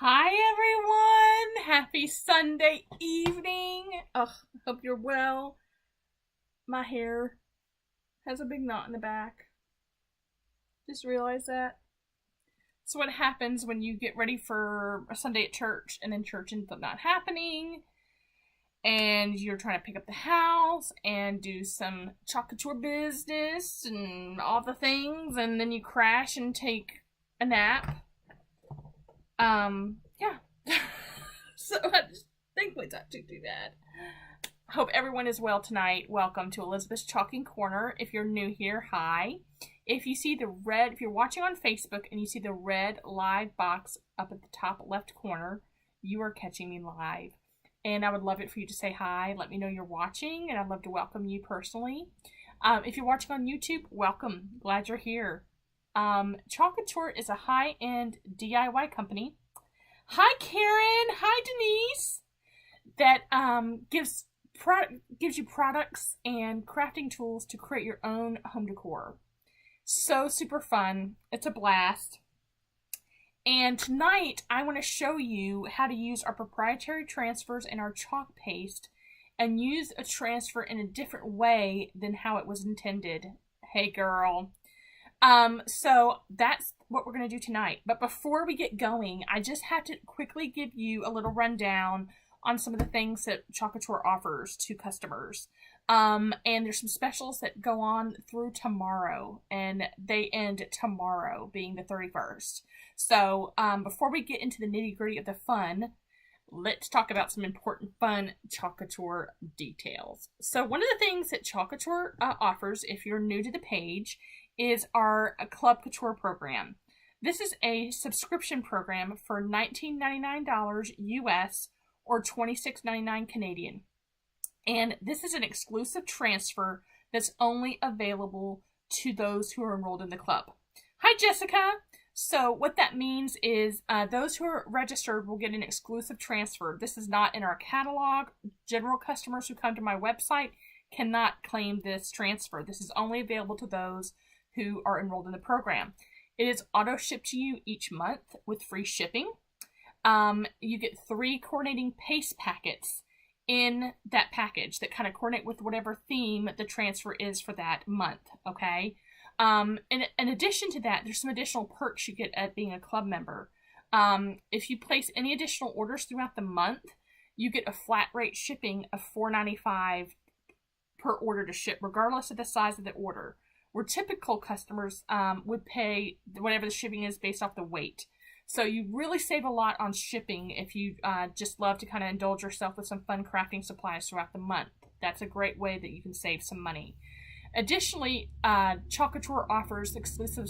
Hi everyone! Happy Sunday evening! Ugh, hope you're well. My hair has a big knot in the back. Just realized that. So what happens when you get ready for a Sunday at church and then church ends up not happening and you're trying to pick up the house and do some chocolate tour business and all the things and then you crash and take a nap. Yeah. So I just thankfully it's not too bad. Hope everyone is well tonight. Welcome to Elizabeth's Chalking Corner. If you're new here, hi. If you're watching on Facebook and you see the red live box up at the top left corner, you are catching me live. And I would love it for you to say hi, let me know you're watching, and I'd love to welcome you personally. If you're watching on YouTube, welcome. Glad you're here. Chocolate Tour is a high-end DIY company. Hi, Karen. Hi, Denise. That gives you products and crafting tools to create your own home decor. So super fun. It's a blast. And tonight, I want to show you how to use our proprietary transfers and our chalk paste and use a transfer in a different way than how it was intended. Hey, girl. So that's what we're going to do tonight. But before we get going, I just have to quickly give you a little rundown on some of the things that Chocolate Tour offers to customers. And there's some specials that go on through tomorrow, and they end tomorrow, being the 31st. So, before we get into the nitty-gritty of the fun, let's talk about some important fun Chocolate Tour details. So, one of the things that Chocolate Tour offers, if you're new to the page, is our Club Couture program. This is a subscription program for $19.99 US or $26.99 Canadian. And this is an exclusive transfer that's only available to those who are enrolled in the club. Hi, Jessica. So what that means is those who are registered will get an exclusive transfer. This is not in our catalog. General customers who come to my website cannot claim this transfer. This is only available to those who are enrolled in the program. It is auto shipped to you each month with free shipping. You get 3 coordinating paste packets in that package that kind of coordinate with whatever theme the transfer is for that month, okay? In addition to that, there's some additional perks you get at being a club member. If you place any additional orders throughout the month, you get a flat rate shipping of $4.95 per order to ship, regardless of the size of the order. Where typical customers would pay whatever the shipping is based off the weight. So you really save a lot on shipping if you just love to kind of indulge yourself with some fun crafting supplies throughout the month. That's a great way that you can save some money. Additionally, Chocolate Tour offers exclusive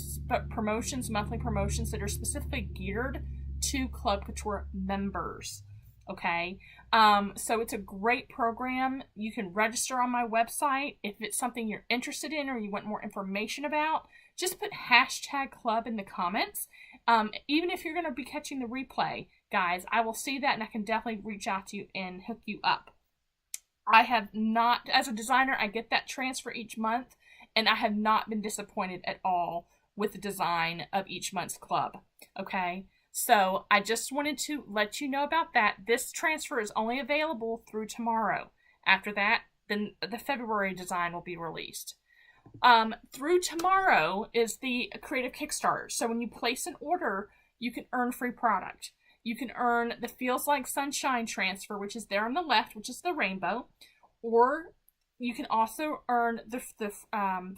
promotions, monthly promotions that are specifically geared to Club Couture members. Okay, so it's a great program. You can register on my website. If it's something you're interested in or you want more information about, just put #club in the comments. Even if you're going to be catching the replay, guys, I will see that and I can definitely reach out to you and hook you up. I have not, as a designer, I get that transfer each month, and I have not been disappointed at all with the design of each month's club. Okay? So I just wanted to let you know about that. This transfer is only available through tomorrow. After that, then the February design will be released. Through tomorrow is the Creative Kickstart. So when you place an order, you can earn free product. You can earn the Feels Like Sunshine transfer, which is there on the left, which is the rainbow. Or you can also earn the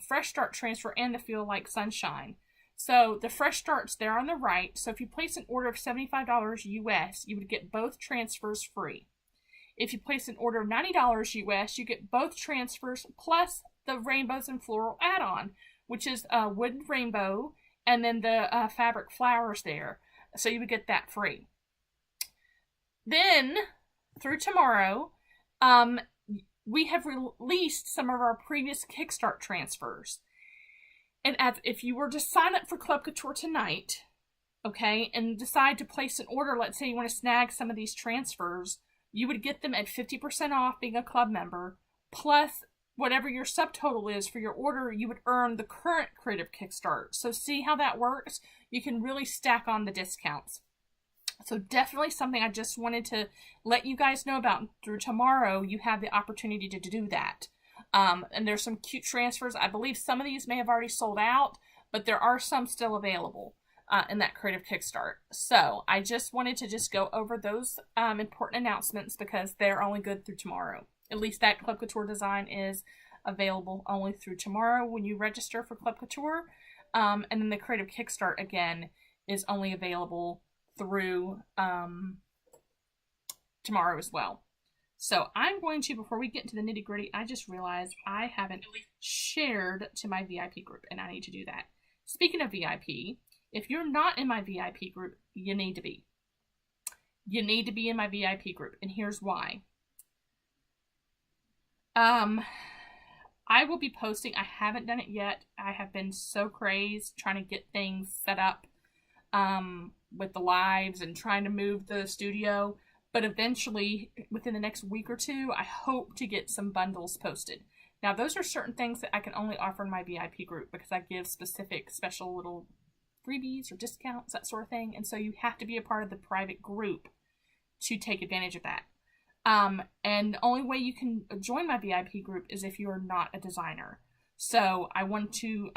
Fresh Start transfer and the Feel Like Sunshine. So the Fresh Start's there on the right. So if you place an order of $75 US, you would get both transfers free. If you place an order of $90 US, you get both transfers plus the Rainbows and Floral add-on, which is a wooden rainbow and then the fabric flowers there. So you would get that free. Then, through tomorrow, we have released some of our previous Kickstart transfers. And if you were to sign up for Club Couture tonight, okay, and decide to place an order, let's say you want to snag some of these transfers, you would get them at 50% off being a club member, plus whatever your subtotal is for your order, you would earn the current Creative Kickstart. So see how that works? You can really stack on the discounts. So definitely something I just wanted to let you guys know about. Through tomorrow, you have the opportunity to do that. And there's some cute transfers. I believe some of these may have already sold out, but there are some still available in that Creative Kickstart. So I just wanted to just go over those important announcements because they're only good through tomorrow. At least that Club Couture design is available only through tomorrow when you register for Club Couture. And then the Creative Kickstart, again, is only available through tomorrow as well. So I'm going to, before we get into the nitty gritty, I just realized I haven't shared to my VIP group, and I need to do that. Speaking of VIP, if you're not in my VIP group, you need to be. You need to be in my VIP group, and here's why. I will be posting, I haven't done it yet. I have been so crazed trying to get things set up with the lives and trying to move the studio. But eventually, within the next week or two, I hope to get some bundles posted. Now, those are certain things that I can only offer in my VIP group because I give specific special little freebies or discounts, that sort of thing. And so you have to be a part of the private group to take advantage of that. And the only way you can join my VIP group is if you are not a designer. So I want to,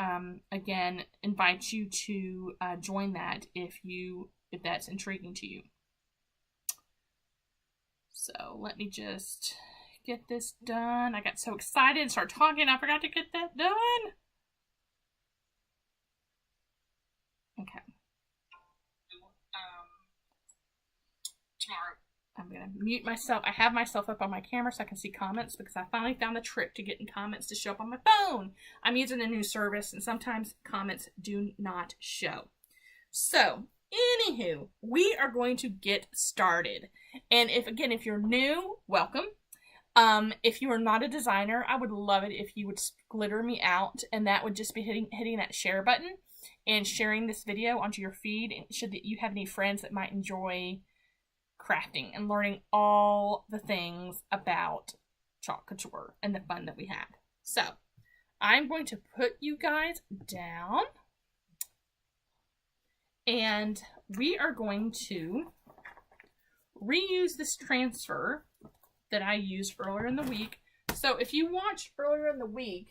again, invite you to join that if that's intriguing to you. So let me just get this done. I got so excited and started talking, I forgot to get that done. Okay. Tomorrow, I'm going to mute myself. I have myself up on my camera so I can see comments because I finally found the trick to getting comments to show up on my phone. I'm using a new service and sometimes comments do not show. So, anywho, we are going to get started. And if you're new, welcome. If you are not a designer, I would love it if you would glitter me out, and that would just be hitting that share button and sharing this video onto your feed. And should you have any friends that might enjoy crafting and learning all the things about Chalk Couture and the fun that we have. So, I'm going to put you guys down. And we are going to reuse this transfer that I used earlier in the week. So if you watched earlier in the week,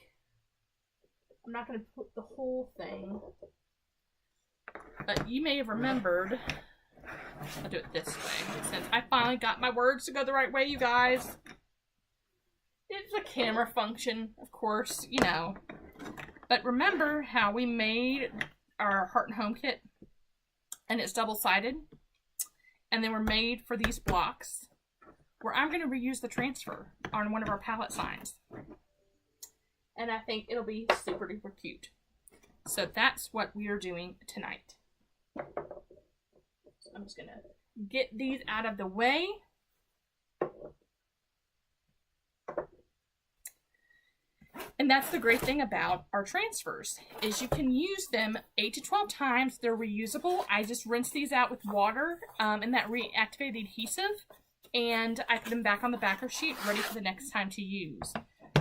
I'm not going to put the whole thing, but you may have remembered, I'll do it this way, since I finally got my words to go the right way, you guys. It's a camera function, of course, you know. But remember how we made our Heart and Home kit? And it's double-sided. And they were made for these blocks, where I'm going to reuse the transfer on one of our palette signs. And I think it'll be super duper cute. So that's what we are doing tonight. So I'm just going to get these out of the way. And that's the great thing about our transfers, is you can use them 8 to 12 times. They're reusable. I just rinse these out with water and that reactivated adhesive, and I put them back on the backer sheet, ready for the next time to use.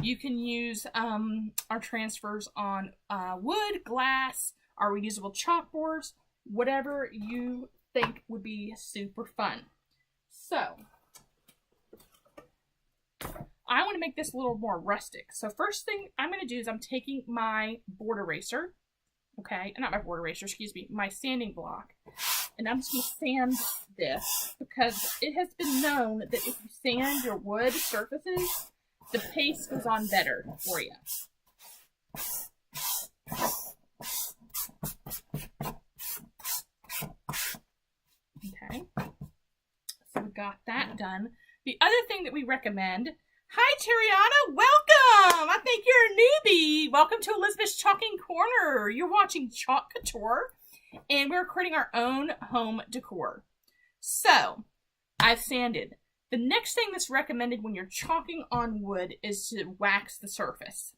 You can use our transfers on wood, glass, our reusable chalkboards, whatever you think would be super fun. So, I want to make this a little more rustic. So first thing I'm going to do is I'm taking my board eraser, okay, not my board eraser, excuse me, my sanding block, and I'm just going to sand this because it has been known that if you sand your wood surfaces, the paste goes on better for you. Okay, so we got that done. The other thing that we recommend, hi Tariana, welcome! I think you're a newbie. Welcome to Elizabeth's Chalking Corner. You're watching Chalk Couture, and we're creating our own home decor. So, I've sanded. The next thing that's recommended when you're chalking on wood is to wax the surface.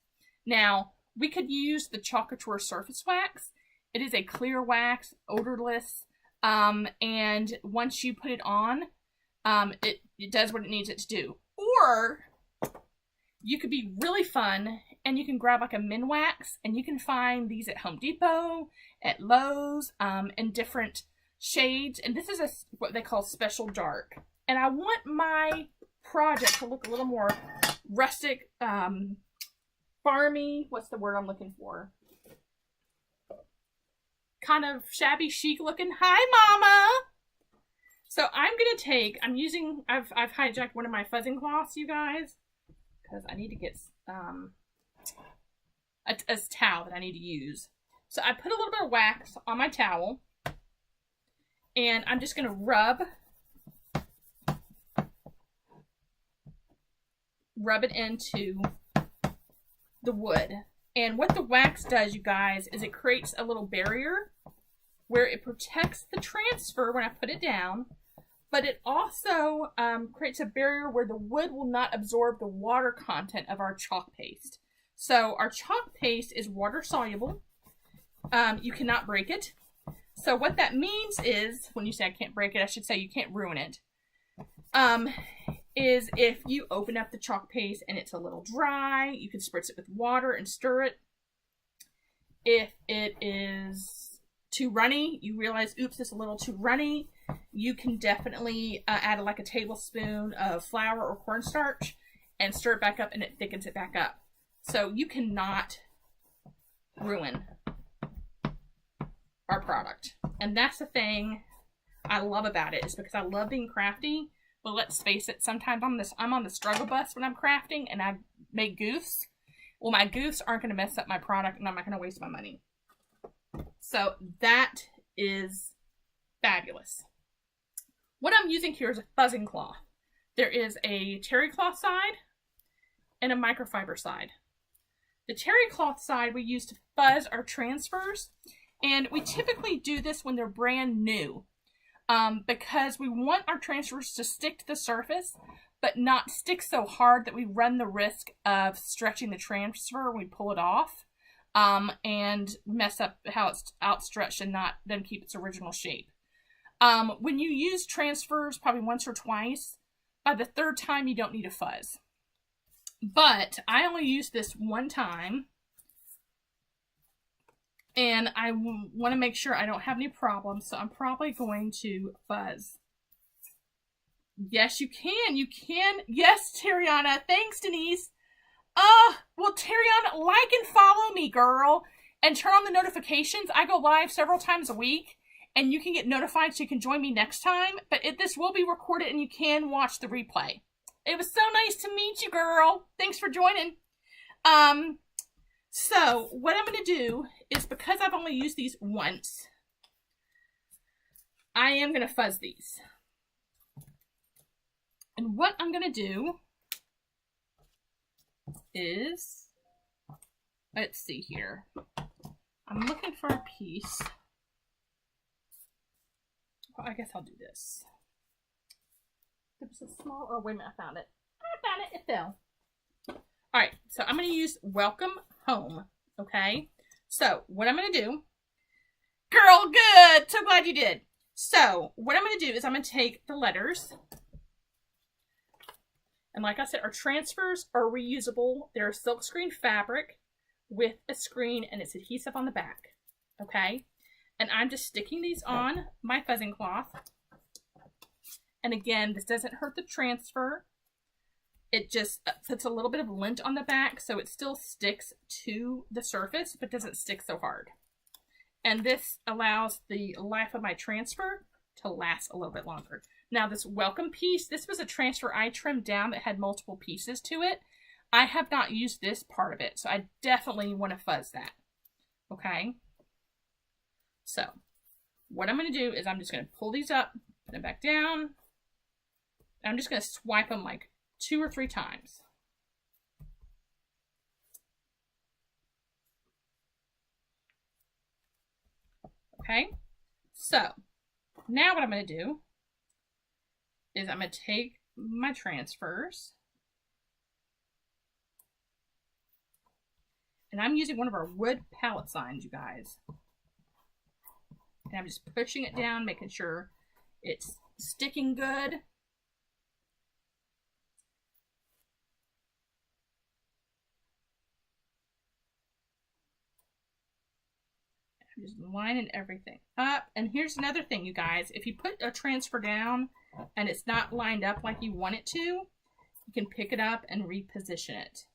Now, we could use the Chalk Couture surface wax. It is a clear wax, odorless, and once you put it on, it does what it needs it to do. Or you could be really fun and you can grab like a Minwax, and you can find these at Home Depot, at Lowe's, and different shades, and this is what they call special dark. And I want my project to look a little more rustic, farmy. What's the word I'm looking for? Kind of shabby chic looking. Hi, Mama! So I'm using, I've hijacked one of my fuzzing cloths, you guys, because I need to get a towel that I need to use. So I put a little bit of wax on my towel, and I'm just going to rub it into the wood. And what the wax does, you guys, is it creates a little barrier where it protects the transfer when I put it down, but it also creates a barrier where the wood will not absorb the water content of our chalk paste. So our chalk paste is water soluble. You cannot break it. So what that means is, when you say I can't break it, I should say you can't ruin it. Is if you open up the chalk paste and it's a little dry, you can spritz it with water and stir it. If it is too runny, you realize, oops, it's a little too runny, you can definitely add like a tablespoon of flour or cornstarch and stir it back up, and it thickens it back up. So you cannot ruin our product. And that's the thing I love about it, is because I love being crafty. But let's face it, sometimes I'm on the struggle bus when I'm crafting and I make goofs. Well, my goofs aren't going to mess up my product, and I'm not going to waste my money. So that is fabulous. What I'm using here is a fuzzing cloth. There is a terry cloth side and a microfiber side. The terry cloth side we use to fuzz our transfers, and we typically do this when they're brand new. Because we want our transfers to stick to the surface, but not stick so hard that we run the risk of stretching the transfer when we pull it off, and mess up how it's outstretched and not then keep its original shape. When you use transfers probably once or twice, by the third time you don't need a fuzz. But I only used this one time, and I want to make sure I don't have any problems, so I'm probably going to fuzz. Yes, you can. You can. Yes, Tariana. Thanks, Denise. Well, Tariana, like and follow me, girl, and turn on the notifications. I go live several times a week, and you can get notified so you can join me next time. But this will be recorded, and you can watch the replay. It was so nice to meet you, girl. Thanks for joining. So what I'm going to do is, because I've only used these once, I am going to fuzz these. And what I'm going to do is, let's see here. I'm looking for a piece. Well, I guess I'll do this. It was a small, oh wait a minute, I found it. It fell. All right, so I'm going to use Welcome Home, okay? So what I'm going to do, girl, good, so glad you did. So what I'm going to do is I'm going to take the letters, and like I said, our transfers are reusable. They're silkscreen fabric with a screen, and it's adhesive on the back, okay? And I'm just sticking these on my fuzzing cloth. And again, this doesn't hurt the transfer. It just puts a little bit of lint on the back, so it still sticks to the surface, but doesn't stick so hard. And this allows the life of my transfer to last a little bit longer. Now, this welcome piece, this was a transfer I trimmed down that had multiple pieces to it. I have not used this part of it, so I definitely want to fuzz that. Okay? So, what I'm going to do is I'm just going to pull these up, put them back down. And I'm just going to swipe them like 2 or 3 times. Okay, so now what I'm going to do is I'm going to take my transfers, and I'm using one of our wood palette signs, you guys. And I'm just pushing it down, making sure it's sticking good. Just lining everything up. And here's another thing, you guys. If you put a transfer down and it's not lined up like you want it to, you can pick it up and reposition it.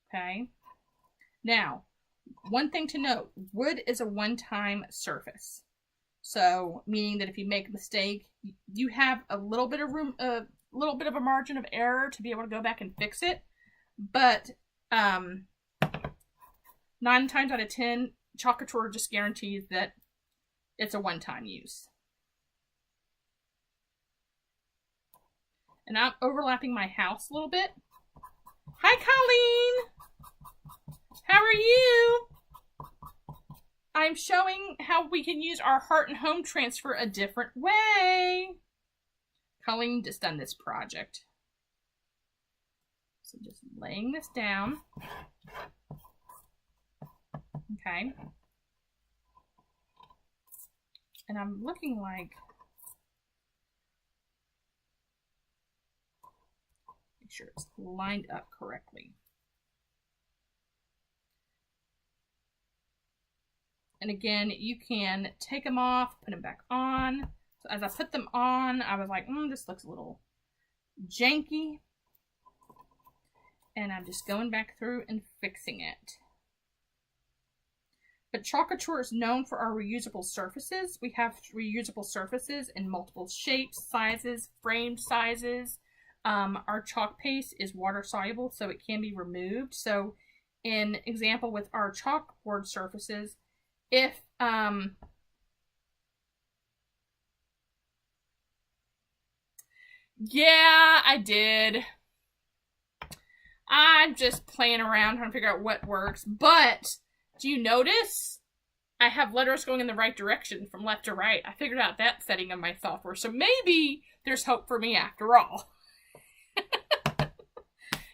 Okay? Now, one thing to note, wood is a one-time surface. So, meaning that if you make a mistake, you have a little bit of room, a little bit of a margin of error to be able to go back and fix it. But 9 times out of 10, Chalk Couture just guarantees that it's a one-time use. And I'm overlapping my house a little bit. Hi, Colleen! How are you? I'm showing how we can use our Heart and Home transfer a different way. Colleen just done this project. So just laying this down. Okay. And I'm looking like, make sure it's lined up correctly. And again, you can take them off, put them back on. So as I put them on, I was like, this looks a little janky. And I'm just going back through and fixing it. But Chalk Couture is known for our reusable surfaces. We have reusable surfaces in multiple shapes, sizes, frame sizes. Our chalk paste is water soluble, so it can be removed. So in example with our chalkboard surfaces, if yeah, I did. I'm just playing around trying to figure out what works. But do you notice I have letters going in the right direction from left to right? I figured out that setting of my software. So maybe there's hope for me after all.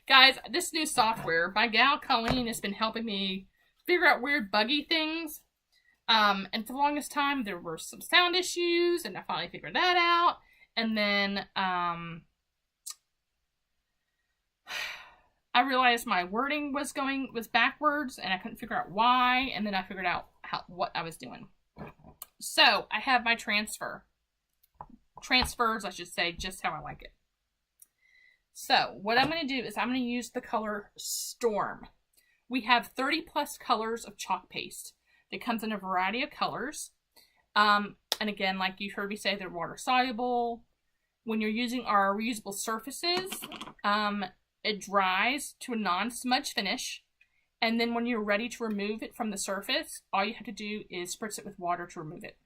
Guys, this new software, my gal Colleen has been helping me figure out weird buggy things. And for the longest time, there were some sound issues, and I finally figured that out. And then, I realized my wording was backwards, and I couldn't figure out why, and then I figured out what I was doing. So, I have my transfers, I should say, just how I like it. So, what I'm going to do is I'm going to use the color Storm. We have 30 plus colors of chalk paste. It comes in a variety of colors. And again, like you heard me say, they're water soluble. When you're using our reusable surfaces, it dries to a non-smudge finish. And then when you're ready to remove it from the surface, all you have to do is spritz it with water to remove it.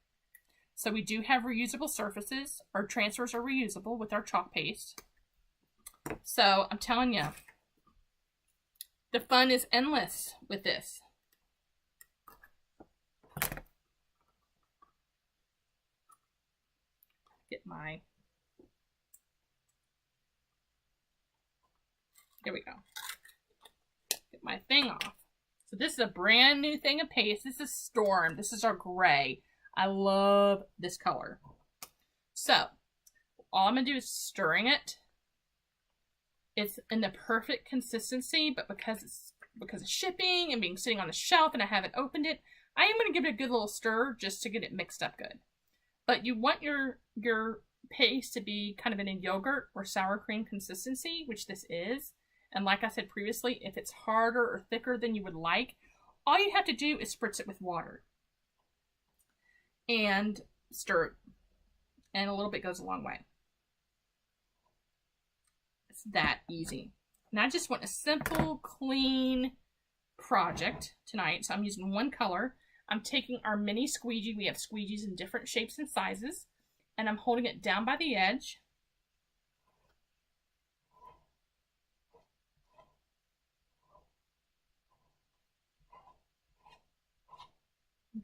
So we do have reusable surfaces. Our transfers are reusable with our chalk paste. So I'm telling you, the fun is endless with this. Get my, there we go. Get my thing off. So this is a brand new thing of paste. This is Storm. This is our gray. I love this color. So all I'm gonna do is stirring it. It's in the perfect consistency, but because of shipping and being sitting on the shelf and I haven't opened it, I am gonna give it a good little stir just to get it mixed up good. But you want your paste to be kind of in a yogurt or sour cream consistency, which this is. And like I said previously, if it's harder or thicker than you would like, all you have to do is spritz it with water. And stir it. And a little bit goes a long way. It's that easy. And I just want a simple, clean project tonight. So I'm using one color. I'm taking our mini squeegee. We have squeegees in different shapes and sizes. And I'm holding it down by the edge.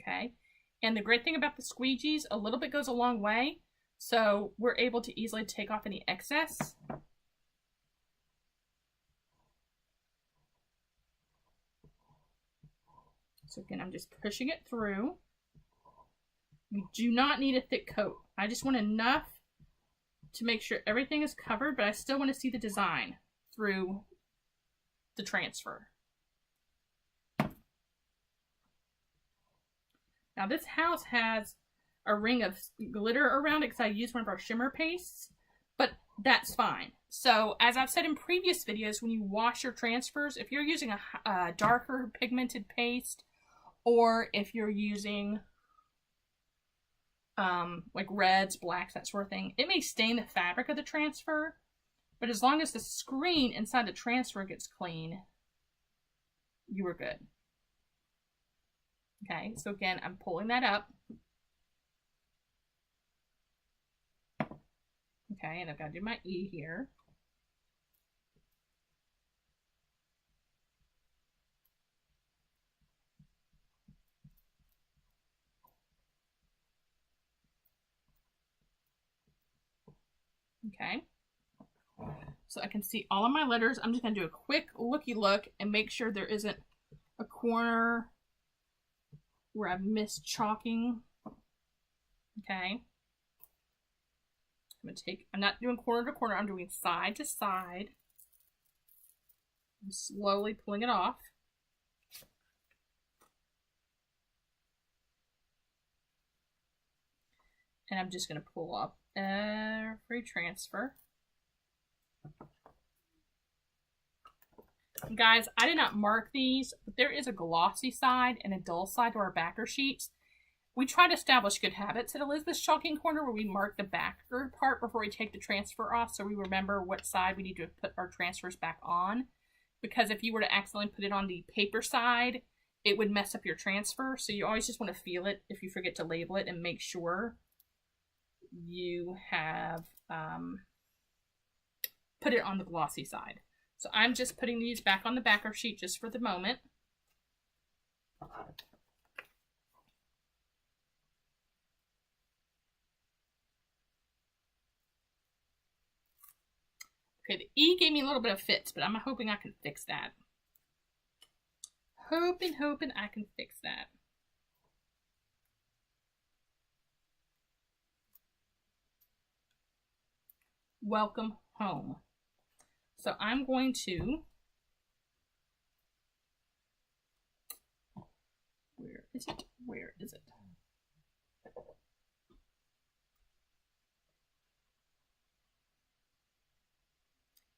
Okay. And the great thing about the squeegees, a little bit goes a long way. So we're able to easily take off any excess. So again, I'm just pushing it through. You do not need a thick coat. I just want enough to make sure everything is covered, but I still want to see the design through the transfer. Now this house has a ring of glitter around it because I used one of our shimmer pastes, but that's fine. So as I've said in previous videos, when you wash your transfers, if you're using a darker pigmented paste, or if you're using like reds, blacks, that sort of thing, it may stain the fabric of the transfer, but as long as the screen inside the transfer gets clean, you are good. Okay, so again, I'm pulling that up. Okay, and I've got to do my E here. Okay, so I can see all of my letters. I'm just going to do a quick looky look and make sure there isn't a corner where I've missed chalking. Okay, I'm not doing corner to corner, I'm doing side to side. I'm slowly pulling it off. And I'm just going to pull up every transfer. Guys, I did not mark these, but there is a glossy side and a dull side to our backer sheets. We try to establish good habits at Elizabeth's Chalking Corner where we mark the backer part before we take the transfer off, so we remember what side we need to put our transfers back on. Because if you were to accidentally put it on the paper side, it would mess up your transfer. So you always just want to feel it if you forget to label it and make sure you have put it on the glossy side. So I'm just putting these back on the backer sheet just for the moment. Okay, the E gave me a little bit of fits, but I'm hoping I can fix that. Hoping I can fix that. Welcome home. So I'm going to, where is it? Where is it?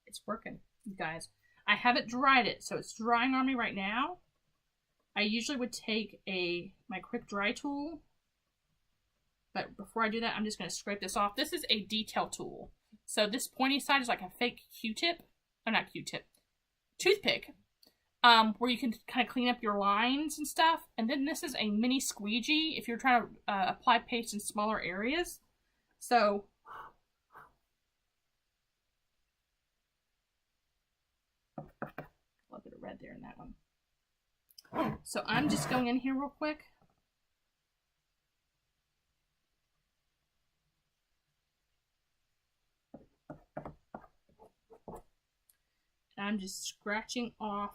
It's working, you guys. I haven't dried it, so it's drying on me right now. I usually would take my quick dry tool, but before I do that, I'm just going to scrape this off. This is a detail tool. So this pointy side is like a fake Q-tip. Oh, not Q-tip. Toothpick. Where you can kind of clean up your lines and stuff. And then this is a mini squeegee if you're trying to apply paste in smaller areas. So a little bit of red there in that one. So I'm just going in here real quick. I'm just scratching off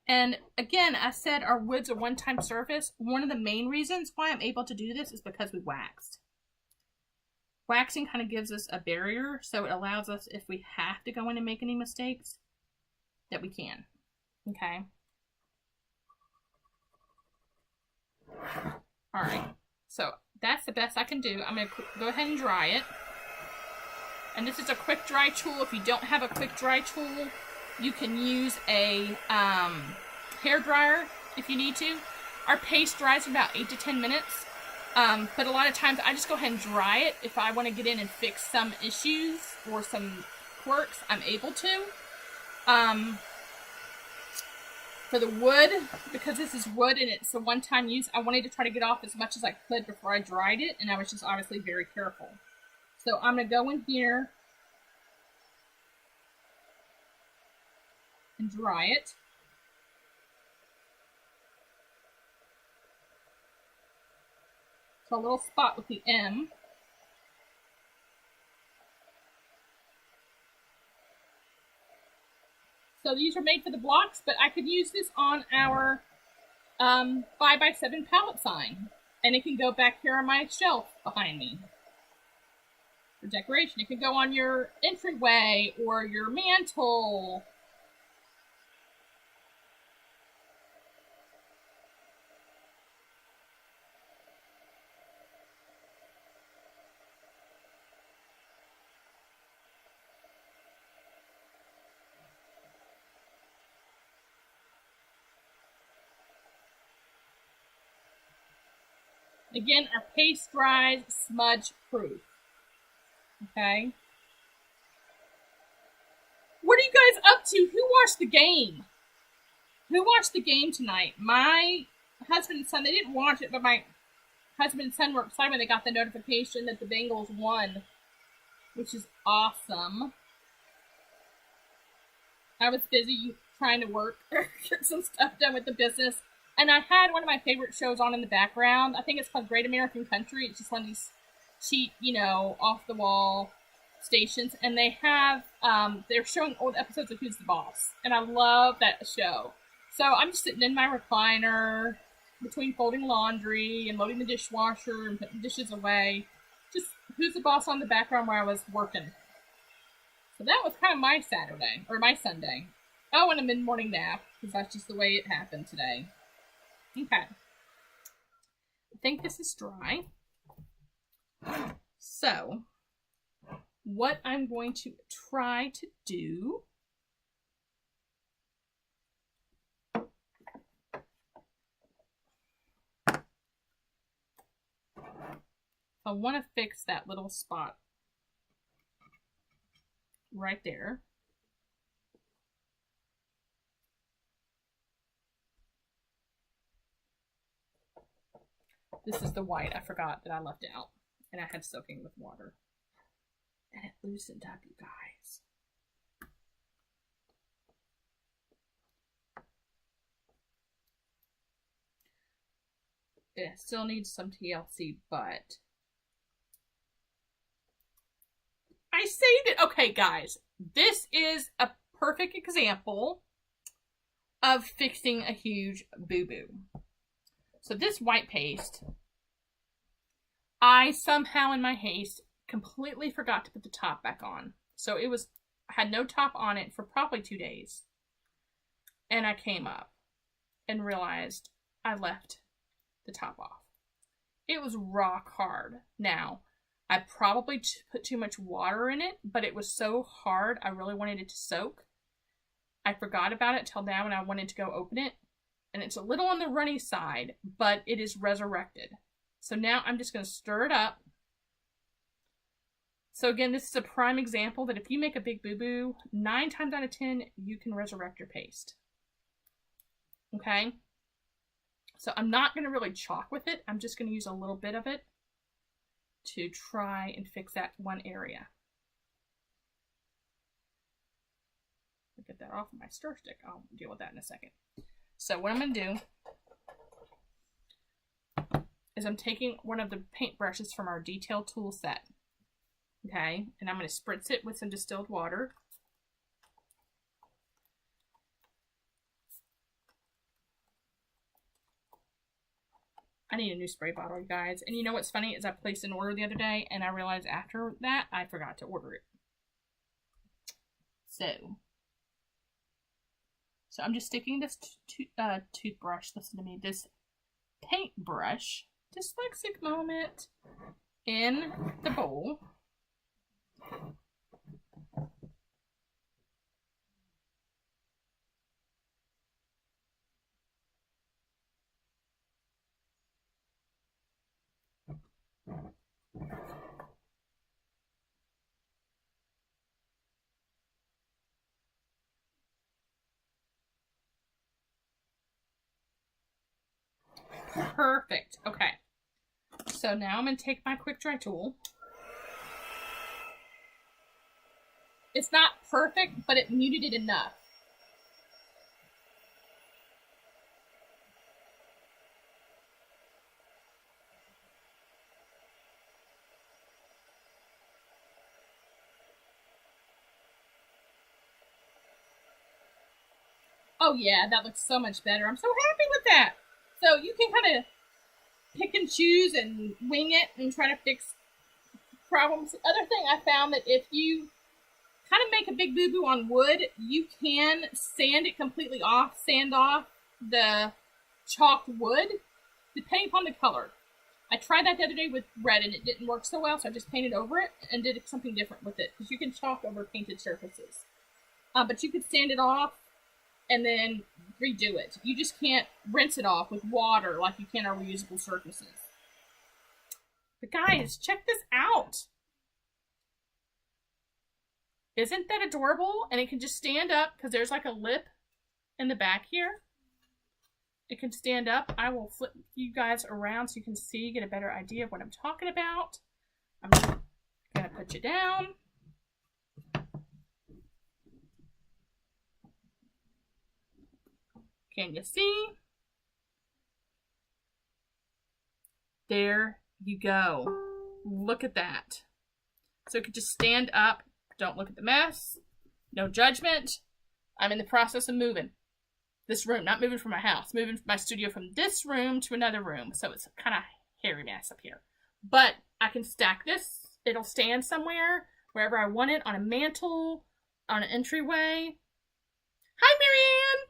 and again, I said our wood's a one-time surface. One of the main reasons why I'm able to do this is because we waxed. Waxing kind of gives us a barrier, so it allows us, if we have to go in and make any mistakes, that we can. Okay? Alright, so that's the best I can do. I'm going to go ahead and dry it. And this is a quick dry tool. If you don't have a quick dry tool, you can use a hair dryer if you need to. Our paste dries in about 8 to 10 minutes. But a lot of times I just go ahead and dry it. If I want to get in and fix some issues or some quirks, I'm able to. For the wood, because this is wood and it's a one-time use, I wanted to try to get off as much as I could before I dried it, and I was just obviously very careful. So I'm going to go in here and dry it. So a little spot with the M. So these are made for the blocks, but I could use this on our 5x7 pallet sign. And it can go back here on my shelf behind me. for decoration. It could go on your entryway or your mantle. Again, our paste dries smudge proof. Okay. What are you guys up to? Who watched the game? Who watched the game tonight? My husband and son, they didn't watch it, but my husband and son were excited when they got the notification that the Bengals won, which is awesome. I was busy trying to work, get some stuff done with the business. And I had one of my favorite shows on in the background. I think it's called Great American Country. It's just one of these cheap, off-the-wall stations. And they have, they're showing old episodes of Who's the Boss. And I love that show. So I'm just sitting in my recliner between folding laundry and loading the dishwasher and putting dishes away. Just Who's the Boss on the background where I was working. So that was kind of my Saturday, or my Sunday. Oh, and a mid-morning nap, because that's just the way it happened today. Okay. I think this is dry. So, what I'm going to try to do I want to fix that little spot right there. This is the white I forgot that I left out. And I had soaking with water. And it loosened up, you guys. It still needs some TLC, but I saved it. Okay, guys. This is a perfect example of fixing a huge boo-boo. So this white paste, I somehow in my haste completely forgot to put the top back on. So it had no top on it for probably 2 days. And I came up and realized I left the top off. It was rock hard. Now, I probably put too much water in it, but it was so hard I really wanted it to soak. I forgot about it till now when I wanted to go open it. And it's a little on the runny side, but it is resurrected. So now I'm just going to stir it up. So again, this is a prime example that if you make a big boo-boo, 9 times out of 10, you can resurrect your paste. Okay? So I'm not going to really chalk with it. I'm just going to use a little bit of it to try and fix that one area. I'll get that off of my stir stick. I'll deal with that in a second. So what I'm going to do is I'm taking one of the paint brushes from our detail tool set. Okay, and I'm going to spritz it with some distilled water. I need a new spray bottle, you guys. And you know what's funny is I placed an order the other day and I realized after that I forgot to order it. So I'm just sticking this toothbrush, listen to me, this paintbrush, dyslexic moment, in the bowl. Perfect. Okay. So now I'm going to take my quick dry tool. It's not perfect, but it muted it enough. Oh yeah, that looks so much better. I'm so happy with that. So you can kind of pick and choose and wing it and try to fix problems. The other thing I found that if you kind of make a big boo-boo on wood, you can sand it completely off, sand off the chalked wood, depending upon the color. I tried that the other day with red and it didn't work so well, so I just painted over it and did something different with it, because you can chalk over painted surfaces. But you could sand it off and then redo it. You just can't rinse it off with water like you can our reusable surfaces. But guys, check this out. Isn't that adorable? And it can just stand up because there's like a lip in the back here. It can stand up. I will flip you guys around so you can see, get a better idea of what I'm talking about. I'm going to put you down. Can you see? There you go. Look at that. So it could just stand up. Don't look at the mess. No judgment. I'm in the process of moving this room. Not moving from my house. Moving my studio from this room to another room. So it's kind of hairy mess up here. But I can stack this. It'll stand somewhere, wherever I want it, on a mantle, on an entryway. Hi, Marianne!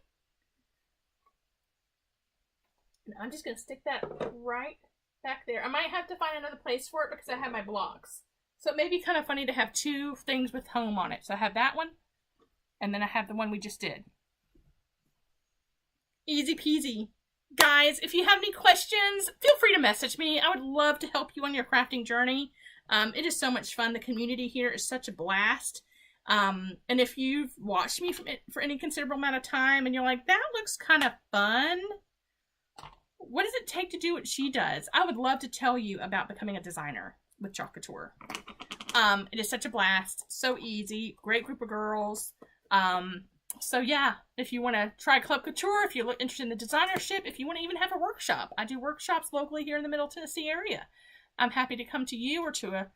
And I'm just going to stick that right back there. I might have to find another place for it because I have my blocks. So it may be kind of funny to have two things with home on it. So I have that one, and then I have the one we just did. Easy peasy. Guys, if you have any questions, feel free to message me. I would love to help you on your crafting journey. It is so much fun. The community here is such a blast. And if you've watched me for any considerable amount of time and you're like, that looks kind of fun, what does it take to do what she does? I would love to tell you about becoming a designer with Chalk Couture. It is such a blast, so easy, great group of girls. So yeah, if you want to try Club Couture, if you're interested in the designership, if you want to even have a workshop, I do workshops locally here in the Middle Tennessee area. I'm happy to come to you or to a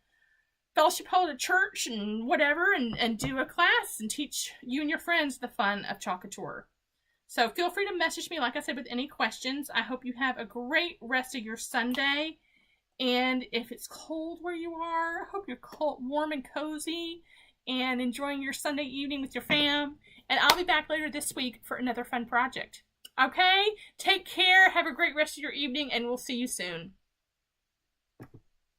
fellowship hall at a church and whatever, and do a class and teach you and your friends the fun of Chalk Couture. So feel free to message me, like I said, with any questions. I hope you have a great rest of your Sunday. And if it's cold where you are, I hope you're warm and cozy and enjoying your Sunday evening with your fam. And I'll be back later this week for another fun project. Okay? Take care. Have a great rest of your evening, and we'll see you soon.